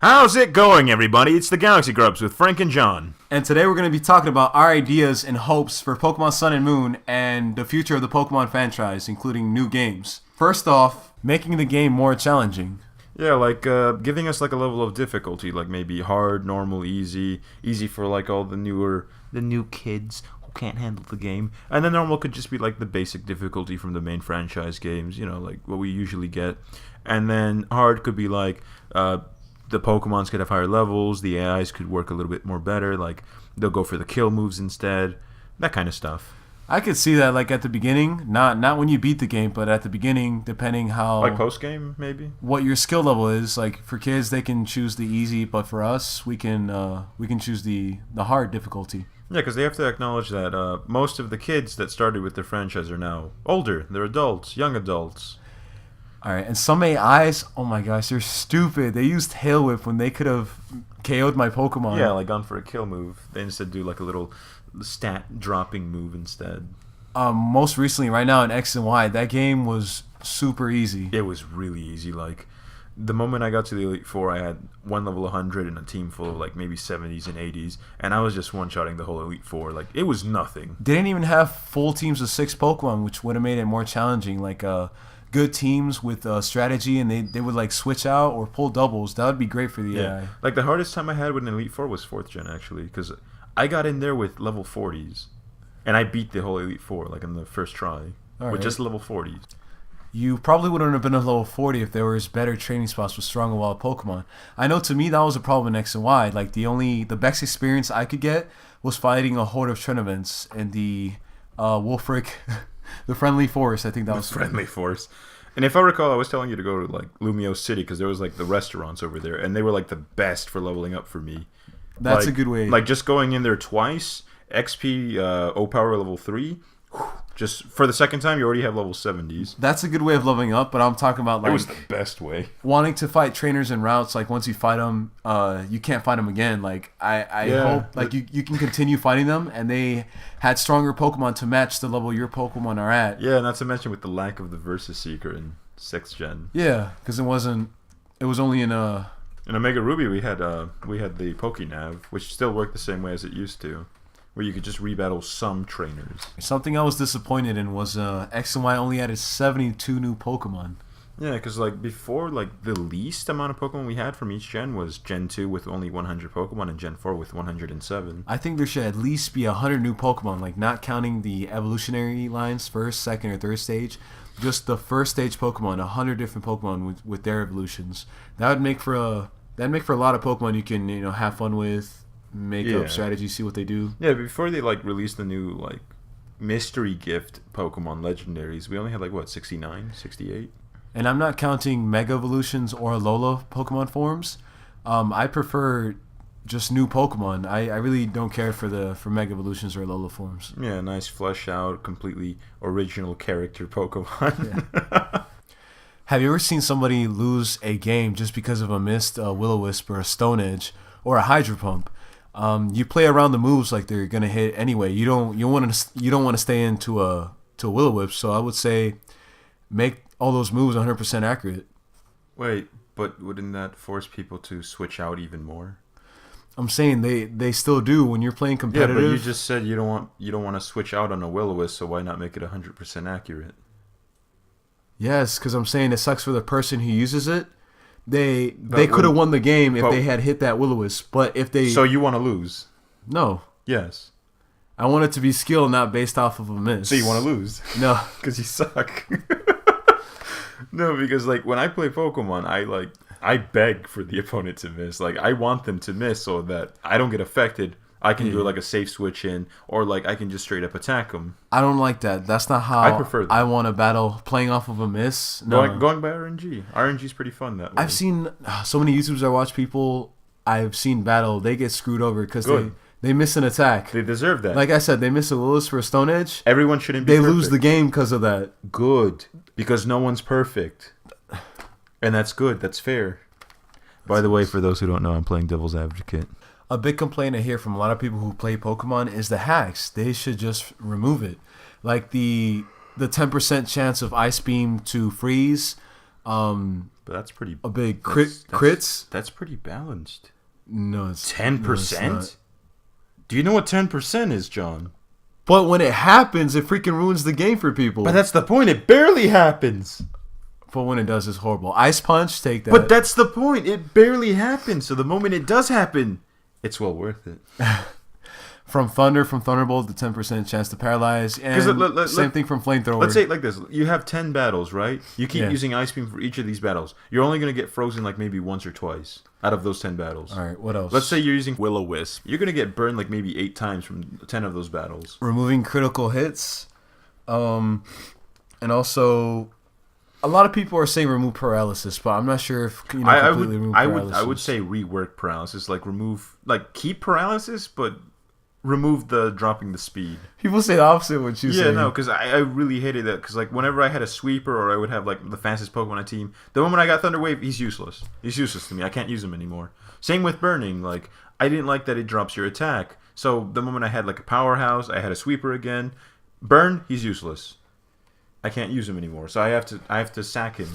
How's it going, everybody? It's the Galaxy Grubs with Frank and John. And today we're going to be talking about our ideas and hopes for Pokemon Sun and Moon and the future of the Pokemon franchise, including new games. First off, making the game more challenging. Yeah, like giving us like a level of difficulty, like maybe hard, normal, easy for like all the new kids who can't handle the game. And then normal could just be like the basic difficulty from the main franchise games, like what we usually get. And then hard could be like the Pokemons could have higher levels, the AIs could work a little bit more better, like they'll go for the kill moves instead, that kind of stuff. I could see that like at the beginning, not when you beat the game, but at the beginning, depending how like post game maybe. What your skill level is. Like for kids, they can choose the easy, but for us, we can choose the hard difficulty. Yeah, because they have to acknowledge that most of the kids that started with the franchise are now older. They're adults, young adults. All right, and some AIs, oh my gosh, they're stupid. They used Tail Whip when they could have KO'd my Pokemon. Yeah, like gone for a kill move. They instead do like a little stat dropping move instead. Most recently, right now in X and Y, that game was super easy. It was really easy. Like the moment I got to the Elite Four, I had one level 100 and a team full of like maybe 70s and 80s, and I was just one-shotting the whole Elite Four. Like it was nothing. They didn't even have full teams of 6 Pokemon, which would have made it more challenging. Like good teams with strategy, and they would like switch out or pull doubles. That would be great for the AI. Like the hardest time I had with an Elite Four was 4th gen actually, because I got in there with level 40s, and I beat the whole Elite Four like in the first try with just level 40s. You probably wouldn't have been a level 40 if there was better training spots with strong and wild Pokemon. I know to me that was a problem in X and Y. Like the best experience I could get was fighting a horde of Trenavants in the Wolfric. The Friendly Forest, I think that was Friendly Forest. And if I recall, I was telling you to go to like Lumio City because there was like the restaurants over there, and they were like the best for leveling up for me. That's like, a good way. Like just going in there twice, XP O Power level 3. Just for the second time, you already have level 70s. That's a good way of leveling up, but I'm talking about like it was the best way. Wanting to fight trainers and routes. Like once you fight them, you can't fight them again. Like I hope like you can continue fighting them, and they had stronger Pokemon to match the level your Pokemon are at. Yeah, not to mention with the lack of the Versus Seeker in 6th gen. Yeah, because it was only in a. In Omega Ruby, we had the Pokenav, which still worked the same way as it used to, where you could just rebattle some trainers. Something I was disappointed in was X and Y only added 72 new Pokemon. Yeah, because like before, like the least amount of Pokemon we had from each gen was Gen 2 with only 100 Pokemon and Gen 4 with 107. I think there should at least be 100 new Pokemon, like not counting the evolutionary lines, first, second, or third stage. Just the first stage Pokemon, 100 different Pokemon with their evolutions. That would make for a lot of Pokemon you can have fun with. Make up strategy, see what they do. Yeah, before they like released the new like mystery gift Pokemon legendaries, we only had like what 69, 68. And I'm not counting Mega Evolutions or Alola Pokemon forms. I prefer just new Pokemon. I really don't care for Mega Evolutions or Alola forms. Yeah, nice flesh out, completely original character Pokemon. Yeah. Have you ever seen somebody lose a game just because of a missed Will-O-Wisp or a Stone Edge or a Hydro Pump? You play around the moves like they're gonna hit anyway. You don't want to stay into a Will-O-Wisp. So I would say make all those moves 100% accurate. Wait, but wouldn't that force people to switch out even more? I'm saying they still do when you're playing competitive. Yeah, but you just said you don't want to switch out on a Will-O-Wisp, so why not make it 100% accurate? Yes, because I'm saying it sucks for the person who uses it. They could have won the game if they had hit that Will-O-Wisp, but if they... So you want to lose? No. Yes. I want it to be skill, not based off of a miss. So you want to lose? No. Because you suck. No, because like when I play Pokemon, I beg for the opponent to miss. Like I want them to miss so that I don't get affected. I can do like a safe switch in, or like I can just straight up attack them. I don't like that. That's not how I prefer that. I want to battle playing off of a miss. No. Going by RNG. RNG's pretty fun that way. I've seen so many YouTubers I watch people I've seen battle. They get screwed over because they miss an attack. They deserve that. Like I said, they miss a Lilith for a Stone Edge. Everyone shouldn't be They perfect. lose the game because of that. Good. Because no one's perfect. And that's good. That's fair. By the way, for those who don't know, I'm playing Devil's Advocate. A big complaint I hear from a lot of people who play Pokemon is the hacks. They should just remove it. Like the 10% chance of Ice Beam to freeze, But that's pretty... A big crits? That's pretty balanced. No, it's... 10%? No, it's do you know what 10% is, John? but when it happens, it freaking ruins the game for people. But that's the point. It barely happens. But when it does, it's horrible. Ice Punch, take that. But that's the point. It barely happens. So the moment it does happen, it's well worth it. From Thunderbolt, the 10% chance to paralyze. And same thing from Flamethrower. Let's say it like this. You have 10 battles, right? You keep using Ice Beam for each of these battles. You're only going to get frozen like maybe once or twice out of those 10 battles. All right, what else? Let's say you're using Will-O-Wisp. You're going to get burned like maybe 8 times from 10 of those battles. Removing critical hits. And also... A lot of people are saying remove paralysis, but I'm not sure if completely remove paralysis. I would say rework paralysis, keep paralysis, but remove the dropping the speed. People say the opposite of what you say. Yeah, no, because I really hated that. Because whenever I had a sweeper or I would have the fastest Pokemon on a team, the moment I got Thunder Wave, he's useless. He's useless to me. I can't use him anymore. Same with burning. I didn't like that it drops your attack. So the moment I had a powerhouse, I had a sweeper again. Burn, he's useless. I can't use him anymore, so I have to sack him.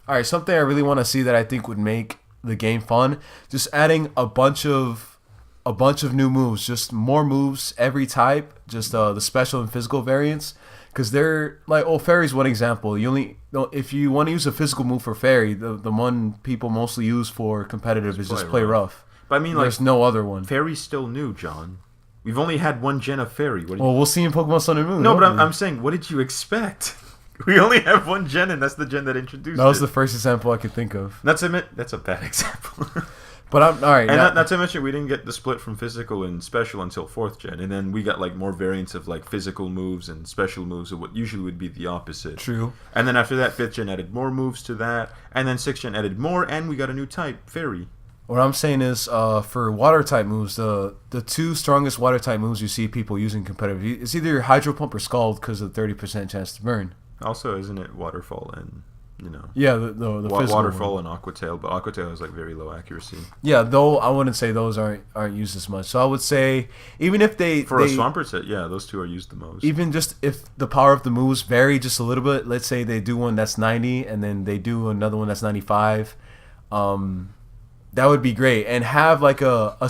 All right, something I really want to see that I think would make the game fun, just adding a bunch of new moves, just more moves every type, just the special and physical variants, because they're Fairy's one example. If you want to use a physical move for Fairy, the one people mostly use for competitive is just play rough. But I mean, there's no other one. Fairy's still new, John. We've only had one gen of Fairy. We'll see in Pokemon Sun and Moon. No, but I'm saying, what did you expect? We only have one gen, and that's the gen that introduced it. That was the first example I could think of. That's a bad example. But I'm all right. And not to mention, we didn't get the split from physical and special until 4th gen, and then we got more variants of physical moves and special moves of what usually would be the opposite. True. And then after that, 5th gen added more moves to that, and then 6th gen added more, and we got a new type, Fairy. What I'm saying is, for water type moves, the 2 strongest water type moves you see people using competitive, it's either Hydro Pump or Scald because of the 30% chance to burn. Also, isn't it Waterfall and Yeah, the Waterfall one. and Aquatail, but Aquatail is very low accuracy. Yeah, though I wouldn't say those aren't used as much. So I would say even if a Swampert set, those 2 are used the most. Even just if the power of the moves vary just a little bit, let's say they do one that's 90 and then they do another one that's 95, that would be great. And have a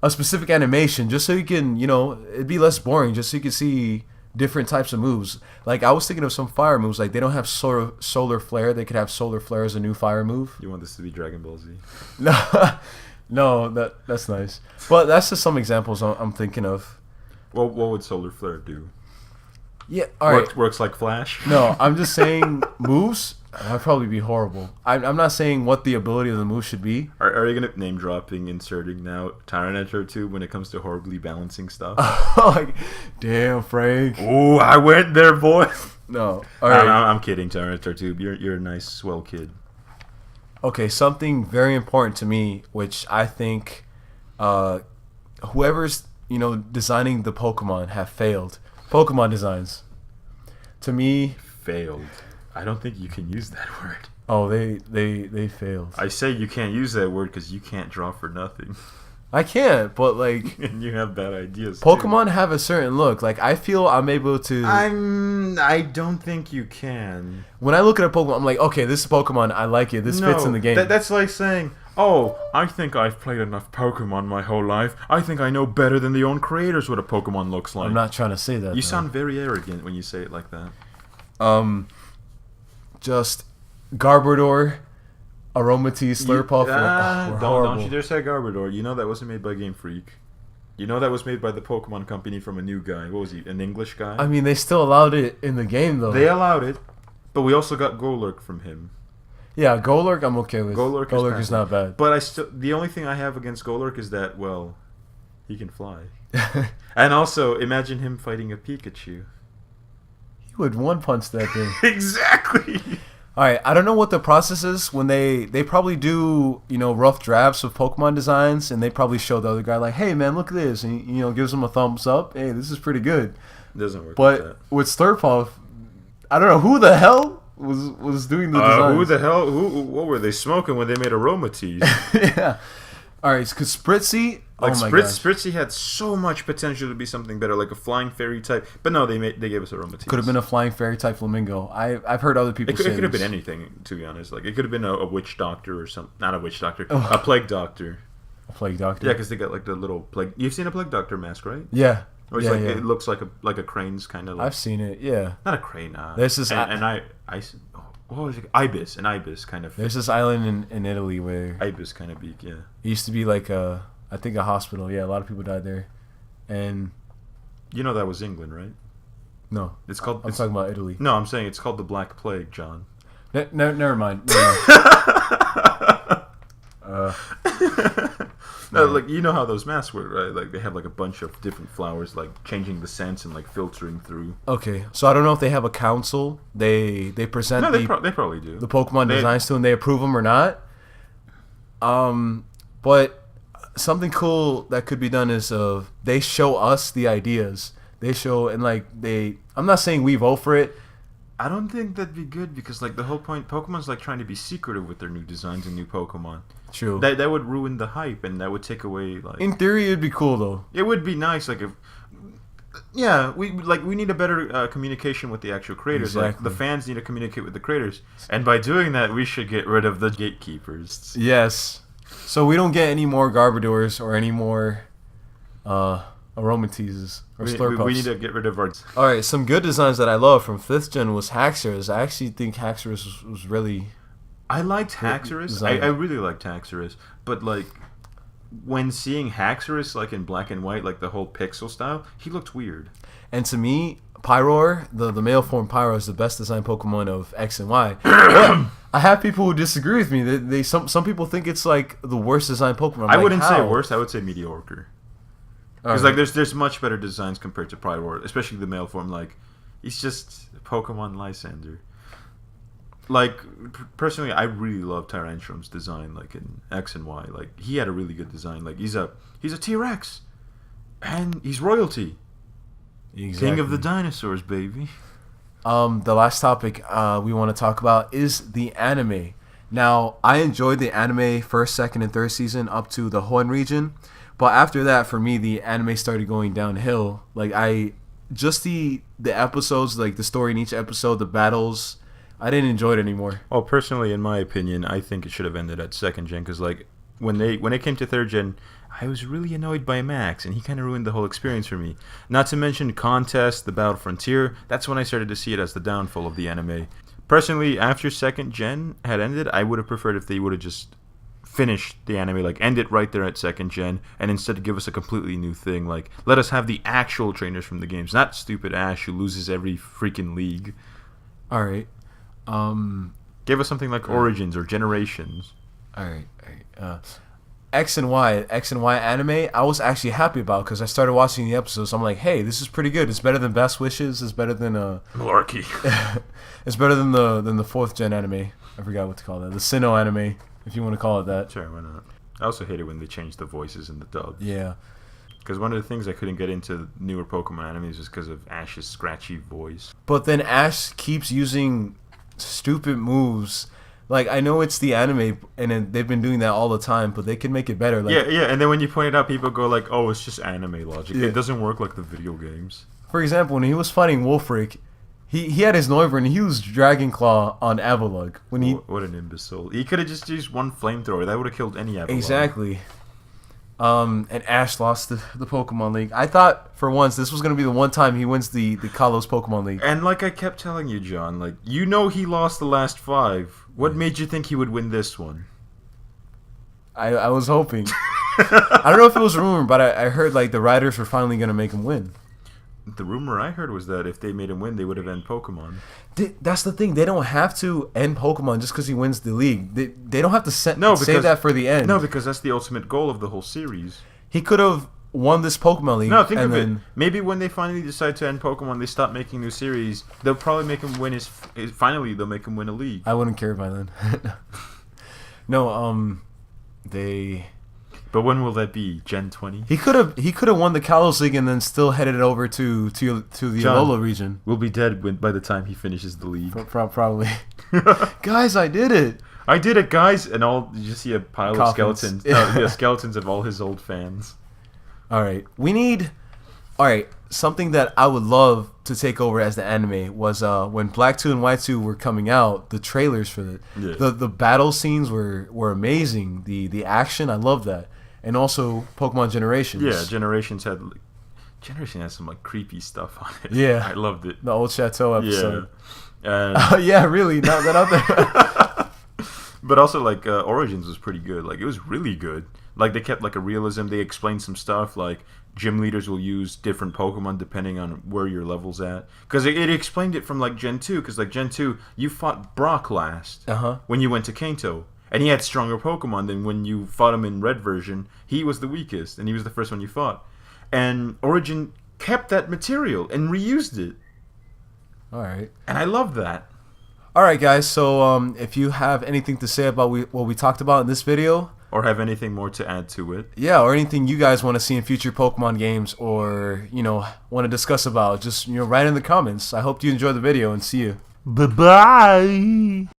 specific animation just so you can it'd be less boring, just so you can see different types of moves. I was thinking of some fire moves. They don't have solar flare. They could have solar flare as a new fire move. You want this to be Dragon Ball Z? No, that's nice. But that's just some examples I'm thinking of. Well, what would solar flare do? Yeah, all right. Works like Flash? No, I'm just saying moves. That'd probably be horrible. I'm not saying what the ability of the move should be. Are you gonna name dropping, inserting now Tyranitar tube when it comes to horribly balancing stuff? Damn, Frank. Oh, I went there, boy. No, all right. I'm kidding, Tyranitar tube. You're a nice, swell kid. Okay, something very important to me, which I think whoever's designing the Pokemon have failed. Pokemon designs. To me, failed. I don't think you can use that word. Oh, they failed. I say you can't use that word because you can't draw for nothing. I can't, but and you have bad ideas. Pokemon have a certain look. I feel I'm able to. I don't think you can. When I look at a Pokemon, I'm like, okay, this is Pokemon. I like it. This fits in the game. That's like saying, oh, I think I've played enough Pokemon my whole life. I think I know better than the own creators what a Pokemon looks like. I'm not trying to say that. You sound very arrogant when you say it like that. Just Garbodor, Aromatisse, Slurpuff. Don't you dare say Garbodor. You know that wasn't made by Game Freak. You know that was made by the Pokemon Company from a new guy. What was he? An English guy? I mean, they still allowed it in the game, though. They allowed it, but we also got Golurk from him. Yeah, Golurk I'm okay with. Golurk is not bad. But the only thing I have against Golurk is that, he can fly. And also, imagine him fighting a Pikachu. He would one-punch that thing. Exactly. All right, I don't know what the process is when they probably do, rough drafts of Pokemon designs, and they probably show the other guy hey man, look at this, and gives him a thumbs up. Hey, this is pretty good. It doesn't work. But like that. with Slurpuff, I don't know who the hell was doing the design. Who the hell? What were they smoking when they made Aromatisse? Yeah. All right, because Spritzy, Like oh my gosh, Spritzy had so much potential to be something better, like a flying fairy type. But no, they gave us Aromatisse. could have been a flying fairy type flamingo. I've heard other people say It could have this. been anything, to be honest. Like it could have been a witch doctor or something. Not a witch doctor, Oh. a plague doctor. A plague doctor. Yeah, because they got like the little plague. You've seen a plague doctor mask, right? Yeah. Or it's Yeah, like yeah. it looks like a crane's kind of. Like, I've seen it. Yeah. not a crane. There's this what was it? Ibis, an ibis kind of. There's this island in Italy where Ibis kind of beak, yeah. it used to be like I think a hospital. Yeah, a lot of people died there. And You know that was England, right? no, It's called. I'm It's, talking about Italy. no, I'm saying it's called the Black Plague, John. Never mind. No, like you know how those masks work, right? Like they have like a bunch of different flowers, like changing the scents and like filtering through. Okay, so I don't know if they have a council. They present No, the they probably do. the Pokemon They- designs to, and they approve them or not. But something cool that could be done is they show us the ideas. They show and like they. I'm not saying we vote for it. I don't think that'd be good because like the whole point, Pokemon's like trying to be secretive with their new designs and new Pokemon. True. That would ruin the hype and that would take away like. In theory, it'd be cool though. It would be nice, like if. Yeah, we need a better communication with the actual creators. Like Exactly. the fans need to communicate with the creators, and by doing that, we should get rid of the gatekeepers. Yes. So we don't get any more Garbodors or any more Aromateases or Slurpuffs. We need to get rid of our. All right, some good designs that I love from 5th gen was Haxorus. I actually think Haxorus was really... I liked Haxorus. design. I really liked Haxorus, but like when seeing Haxorus like in black and white, like the whole pixel style, he looked weird. And to me, Pyroar, the male form Pyroar, is the best designed Pokemon of X and Y. But I have people who disagree with me. Some people think it's like the worst designed Pokemon. I like, wouldn't say how? worse. I would say mediocre. Because Alright. like there's much better designs compared to Pyroar, especially the male form. Like he's just a Pokemon Lysander. Like personally, I really love Tyrantrum's design. Like in X and Y, like he had a really good design. Like he's a T-Rex, and he's royalty, Exactly. king of the dinosaurs, baby. The last topic we want to talk about is the anime. Now, I enjoyed the anime first, second, and third season up to the Hoenn region, but after that, for me, the anime started going downhill. Like the episodes, like the story in each episode, the battles, I didn't enjoy it anymore. Well, personally, in my opinion, I think it should have ended at second gen because like when it came to third gen, I was really annoyed by Max, and he kind of ruined the whole experience for me. Not to mention Contest, the Battle Frontier. That's when I started to see it as the downfall of the anime. Personally, after second gen had ended, I would have preferred if they would have just finished the anime, like end it right there at second gen, and instead give us a completely new thing. Like let us have the actual trainers from the games, not stupid Ash who loses every freaking league. All right. Give us something like Origins or Generations. All right. X and Y anime, I was actually happy about because I started watching the episodes. I'm like, hey, this is pretty good. It's better than Best Wishes. It's better than Malarkey. it's better than the 4th gen anime. I forgot what to call that. The Sinnoh anime, if you want to call it that. Sure, why not? I also hate it when they change the voices in the dub. Yeah. Because one of the things I couldn't get into newer Pokemon animes is because of Ash's scratchy voice. But then Ash keeps using stupid moves. Like, I know it's the anime, and they've been doing that all the time, but they can make it better. Like, Yeah, and then when you point it out, people go like, oh, it's just anime logic. Yeah. It doesn't work like the video games. For example, when he was fighting Wolfric, he had his Noivern, and he was Dragon Claw on Avalugg. What an imbecile. He could have just used one flamethrower. That would have killed any Avalon. Exactly. And Ash lost the Pokemon League. I thought, for once, this was going to be the one time he wins the Kalos Pokemon League. And like I kept telling you, John, like, you know he lost the last 5. What made you think he would win this one? I was hoping. I don't know if it was a rumor, but I heard like the writers were finally going to make him win. The rumor I heard was that if they made him win, they would have ended Pokemon. That's the thing. They don't have to end Pokemon just because he wins the league. They don't have to save that for the end. No, because that's the ultimate goal of the whole series. He could have won this Pokemon League. No, think of it. Maybe when they finally decide to end Pokemon, they stop making new series. They'll probably make him win finally, they'll make him win a league. I wouldn't care by then. No, they... But when will that be? Gen 20? He could have won the Kalos League and then still headed over to the John, Alola region. We'll be dead by the time he finishes the league. Probably. Guys, I did it. I did it, guys! And you just see a pile of Coffins. skeletons. Yeah. Yeah, skeletons of all his old fans. All right, something that I would love to take over as the anime was when Black 2 and White 2 were coming out, the trailers for the battle scenes were amazing. The action, I love that. And also Pokemon Generations. Yeah, Generations had some like creepy stuff on it. Yeah. I loved it. The old Chateau episode. Yeah. Yeah, really. Not that out there. But also like Origins was pretty good. Like it was really good. Like they kept like a realism. They explained some stuff like gym leaders will use different Pokemon depending on where your level's at. Because it explained it from like Gen 2. Because like Gen 2, you fought Brock last when you went to Kanto. And he had stronger Pokemon than when you fought him in Red version. He was the weakest. And he was the first one you fought. And Origin kept that material and reused it. All right. And I love that. All right, guys. So if you have anything to say about what we talked about in this video, or have anything more to add to it, yeah, or anything you guys want to see in future Pokemon games, or want to discuss about, just write in the comments. I hope you enjoyed the video, and see you. Bye-bye.